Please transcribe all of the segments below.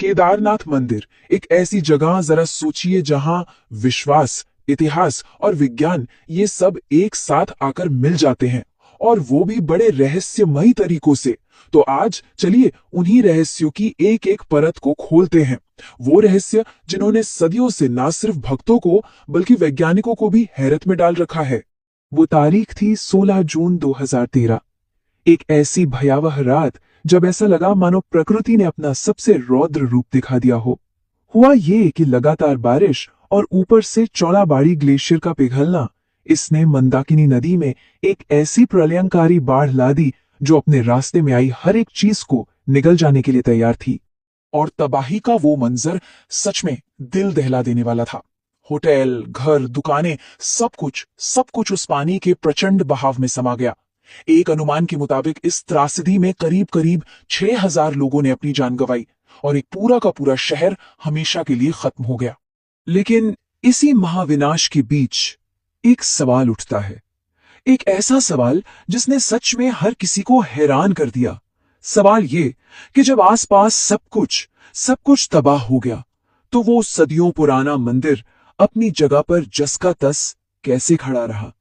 केदारनाथ मंदिर एक ऐसी जगह, जरा सोचिए, जहां विश्वास, इतिहास और विज्ञान ये सब एक साथ आकर मिल जाते हैं, और वो भी बड़े रहस्यमयी तरीकों से। तो आज चलिए उन्हीं रहस्यों की एक एक परत को खोलते हैं। वो रहस्य जिन्होंने सदियों से न सिर्फ भक्तों को बल्कि वैज्ञानिकों को भी हैरत में डाल रखा है। वो तारीख थी 16 जून 2013, एक ऐसी भयावह रात जब ऐसा लगा मानो प्रकृति ने अपना सबसे रौद्र रूप दिखा दिया हो। हुआ ये कि लगातार बारिश और ऊपर से चौलाबाड़ी ग्लेशियर का पिघलना, इसने मंदाकिनी नदी में एक ऐसी प्रलयंकारी बाढ़ ला दी जो अपने रास्ते में आई हर एक चीज को निगल जाने के लिए तैयार थी। और तबाही का वो मंजर सच में दिल दहला देने वाला था। होटल, घर, दुकानें, सब कुछ उस पानी के प्रचंड बहाव में समा गया। एक अनुमान के मुताबिक इस त्रासदी में करीब करीब 6000 लोगों ने अपनी जान गंवाई और एक पूरा का पूरा शहर हमेशा के लिए खत्म हो गया। लेकिन इसी महाविनाश के बीच एक सवाल उठता है, एक ऐसा सवाल जिसने सच में हर किसी को हैरान कर दिया। सवाल ये कि जब आसपास सब कुछ तबाह हो गया, तो वो सदियों पुराना मंदिर अपनी जगह पर जस का तस कैसे खड़ा रहा।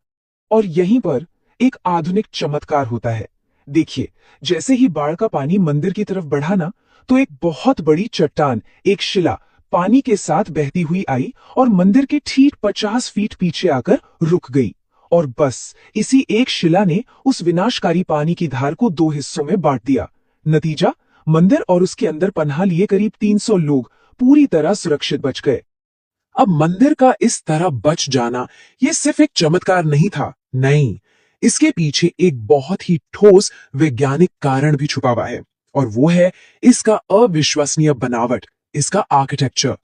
और यहीं पर एक आधुनिक चमत्कार होता है। देखिए, जैसे ही बाढ़ का पानी मंदिर की तरफ बढ़ा ना, तो एक बहुत बड़ी चट्टान, एक शिला पानी के साथ बहती हुई आई और मंदिर के ठीक 50 फीट पीछे आकर रुक गई। और बस इसी एक शिला ने उस विनाशकारी पानी की धार को 2 हिस्सों में बांट दिया। नतीजा, मंदिर और उसके अंदर पनाह लिए करीब 300 लोग पूरी तरह सुरक्षित बच गए। अब मंदिर का इस तरह बच जाना ये सिर्फ एक चमत्कार नहीं था, नहीं, इसके पीछे एक बहुत ही ठोस वैज्ञानिक कारण भी छुपा हुआ है, और वो है इसका अविश्वसनीय बनावट, इसका आर्किटेक्चर।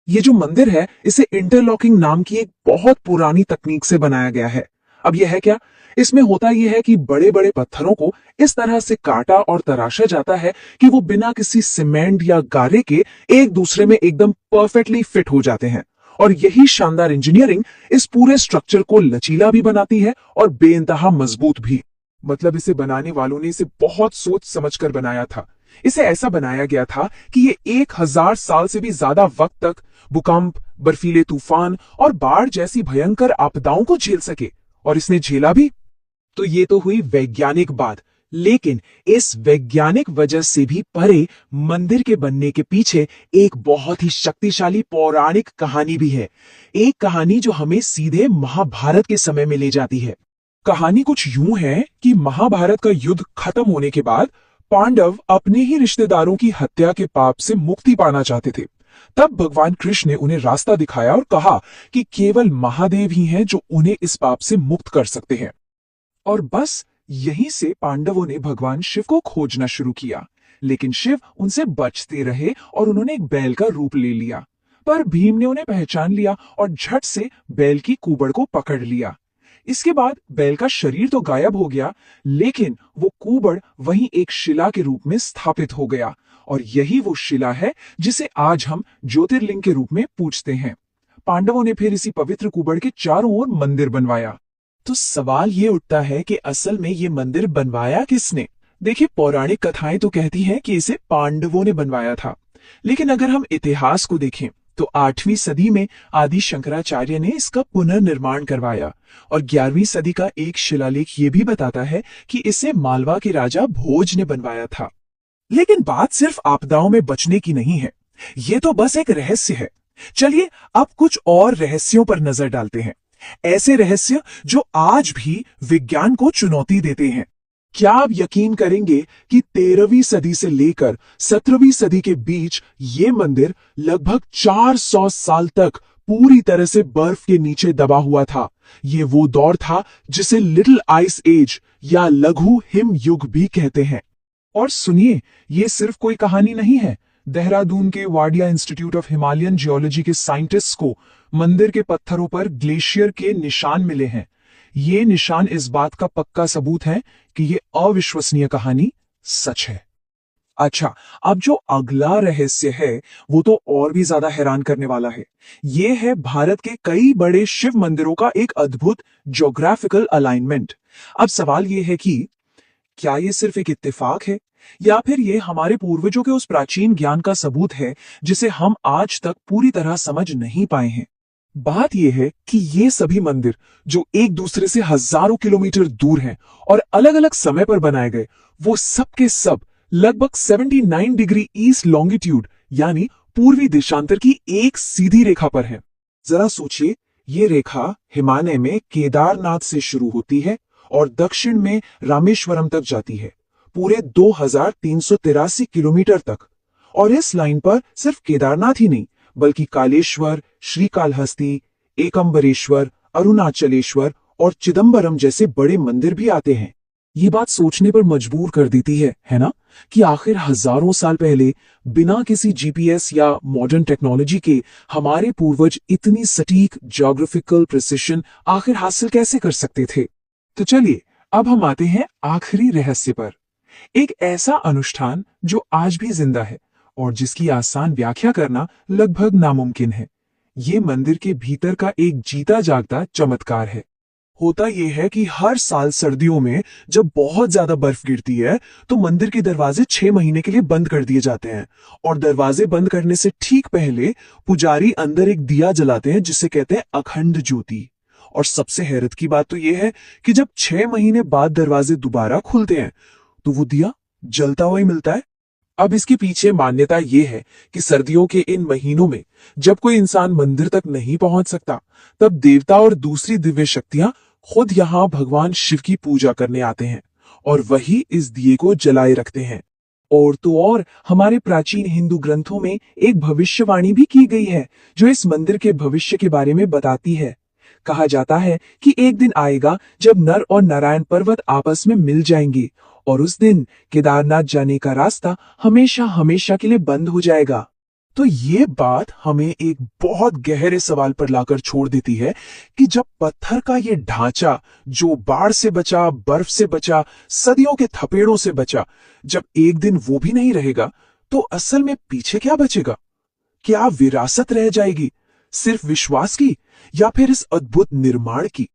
ये जो मंदिर है, इसे इंटरलॉकिंग नाम की एक बहुत पुरानी तकनीक से बनाया गया है। अब यह है क्या? इसमें होता यह है कि बड़े बड़े पत्थरों को इस तरह से काटा और तराशा जाता है कि वो बिना किसी सीमेंट या गारे के एक दूसरे में एकदम परफेक्टली फिट हो जाते हैं। और यही शानदार इंजीनियरिंग इस पूरे स्ट्रक्चर को लचीला भी बनाती है और बेइंतहा मजबूत भी। मतलब इसे बनाने वालों ने इसे बहुत सोच समझकर बनाया था। इसे ऐसा बनाया गया था कि ये 1000 साल से भी ज्यादा वक्त तक भूकंप, बर्फीले तूफान और बाढ़ जैसी भयंकर आपदाओं को झेल सके, और इसने झेला भी। तो ये तो हुई वैज्ञानिक बात, लेकिन इस वैज्ञानिक वजह से भी परे मंदिर के बनने के पीछे एक बहुत ही शक्तिशाली पौराणिक कहानी भी है। एक कहानी जो हमें सीधे महाभारत के समय में ले जाती है। कहानी कुछ यूं है कि महाभारत का युद्ध खत्म होने के बाद पांडव अपने ही रिश्तेदारों की हत्या के पाप से मुक्ति पाना चाहते थे। तब भगवान कृष्ण ने उन्हें रास्ता दिखाया और कहा कि केवल महादेव ही हैं जो उन्हें इस पाप से मुक्त कर सकते हैं। और बस यहीं से पांडवों ने भगवान शिव को खोजना शुरू किया, लेकिन शिव उनसे बचते रहे और उन्होंने एक बैल का रूप ले लिया। पर भीम ने उन्हें पहचान लिया और झट से बैल की कुबड़ को पकड़ लिया। इसके बाद बैल का शरीर तो गायब हो गया, लेकिन वो कुबड़ वहीं एक शिला के रूप में स्थापित हो गया, और यही वो शिला है जिसे आज हम ज्योतिर्लिंग के रूप में पूजते हैं। पांडवों ने फिर इसी पवित्र कुबड़ के चारों ओर मंदिर बनवाया। तो सवाल ये उठता है कि असल में ये मंदिर बनवाया किसने? देखिए, पौराणिक कथाएं तो कहती हैं कि इसे पांडवों ने बनवाया था, लेकिन अगर हम इतिहास को देखें तो 8वीं सदी में आदि शंकराचार्य ने इसका पुनर्निर्माण करवाया, और 11वीं सदी का एक शिलालेख ये भी बताता है कि इसे मालवा के राजा भोज ने बनवाया था। लेकिन बात सिर्फ आपदाओं में बचने की नहीं है, ये तो बस एक रहस्य है। चलिए अब कुछ और रहस्यों पर नजर डालते हैं, ऐसे रहस्य जो आज भी विज्ञान को चुनौती देते हैं। क्या आप यकीन करेंगे कि 13वीं सदी से लेकर 17वीं सदी के बीच ये मंदिर लगभग 400 साल तक पूरी तरह से बर्फ के नीचे दबा हुआ था। ये वो दौर था जिसे लिटिल आइस एज या लघु हिम युग भी कहते हैं। और सुनिए, ये सिर्फ कोई कहानी नहीं है। देहरादून के Wadia institute of Himalayan geology के साइंटिस्ट्स को मंदिर के पत्थरों पर ग्लेशियर के निशान मिले हैं। ये निशान इस बात का पक्का सबूत है कि ये अविश्वसनीय कहानी सच है। अच्छा, अब जो अगला रहस्य है वो तो और भी ज्यादा हैरान करने वाला है। ये है भारत के कई बड़े शिव मंदिरों का एक अद्भुत ज्योग्राफिकल अलाइनमेंट। अब सवाल ये है कि क्या ये सिर्फ एक इत्तेफाक है या फिर ये हमारे पूर्वजों के उस प्राचीन ज्ञान का सबूत है जिसे हम आज तक पूरी तरह समझ नहीं पाए हैं? बात यह है कि ये सभी मंदिर जो एक दूसरे से हजारों किलोमीटर दूर हैं और अलग अलग समय पर बनाए गए, वो सब के सब लगभग 79 डिग्री ईस्ट लॉन्गिट्यूड यानी पूर्वी देशांतर की एक सीधी रेखा पर है। जरा सोचिए, ये रेखा हिमालय में केदारनाथ से शुरू होती है और दक्षिण में रामेश्वरम तक जाती है, पूरे 2383 किलोमीटर तक। और इस लाइन पर सिर्फ केदारनाथ ही नहीं, बल्कि कालेश्वर, श्रीकालहस्ती, एकम्बरेश्वर, अरुणाचलेश्वर और चिदंबरम जैसे बड़े मंदिर भी आते हैं। ये बात सोचने पर मजबूर कर देती है ना, कि आखिर हजारों साल पहले बिना किसी जीपीएस या मॉडर्न टेक्नोलॉजी के हमारे पूर्वज इतनी सटीक ज्योग्राफिकल प्रिसिशन आखिर हासिल कैसे कर सकते थे? तो चलिए अब हम आते हैं आखिरी रहस्य पर, एक ऐसा अनुष्ठान जो आज भी जिंदा है और जिसकी आसान व्याख्या करना लगभग नामुमकिन है। ये मंदिर के भीतर का एक जीता जागता चमत्कार है। होता यह है कि हर साल सर्दियों में जब बहुत ज्यादा बर्फ गिरती है तो मंदिर के दरवाजे 6 महीने के लिए बंद कर दिए जाते हैं, और दरवाजे बंद करने से ठीक पहले पुजारी अंदर एक दिया जलाते हैं जिसे कहते हैं अखंड ज्योति। और सबसे हैरत की बात तो यह है कि जब 6 महीने बाद दरवाजे दोबारा खुलते हैं तो वो दिया जलता हुआ ही मिलता है। अब इसके पीछे मान्यता यह है कि सर्दियों के इन महीनों में जब कोई इंसान मंदिर तक नहीं पहुंच सकता, तब देवता और दूसरी दिव्य शक्तियां खुद यहाँ भगवान शिव की पूजा करने आते हैं और वही इस दिए को जलाए रखते हैं। और तो और हमारे प्राचीन हिंदू ग्रंथों में एक भविष्यवाणी भी की गई है जो इस मंदिर के भविष्य के बारे में बताती है। कहा जाता है कि एक दिन आएगा जब नर और नारायण पर्वत आपस में मिल जाएंगे और उस दिन केदारनाथ जाने का रास्ता हमेशा हमेशा के लिए बंद हो जाएगा। तो ये बात हमें एक बहुत गहरे सवाल पर लाकर छोड़ देती है कि जब पत्थर का ये ढांचा जो बाढ़ से बचा, बर्फ से बचा, सदियों के थपेड़ों से बचा, जब एक दिन वो भी नहीं रहेगा तो असल में पीछे क्या बचेगा? क्या विरासत रह जाएगी, सिर्फ विश्वास की या फिर इस अद्भुत निर्माण की?